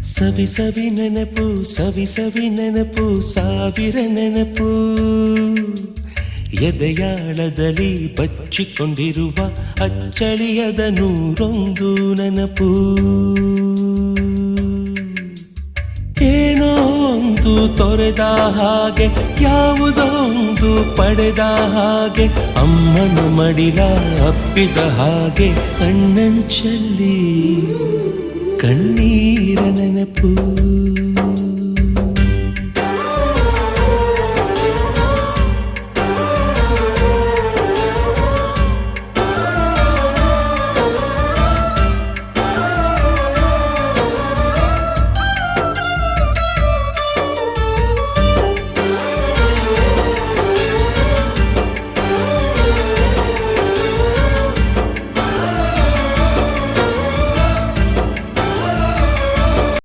ಸವಿ ಸವಿ ನೆನಪು ಸವಿ ಸವಿ ನೆನಪು ಸಾವಿರ ನೆನಪು ಎದೆಯಾಳದಲ್ಲಿ ಬಚ್ಚಿಕೊಂಡಿರುವ ಅಚ್ಚಳಿಯದ ನೂರೊಂದು ನೆನಪು ಏನೋ ಒಂದು ತೊರೆದ ಹಾಗೆ ಯಾವುದೋ ಒಂದು ಪಡೆದ ಹಾಗೆ ಅಮ್ಮನ ಮಡಿಲ ಅಪ್ಪಿದ ಹಾಗೆ ಕಣ್ಣಂಚಲ್ಲಿ ಕಣ್ಣೀರ ನೆನಪು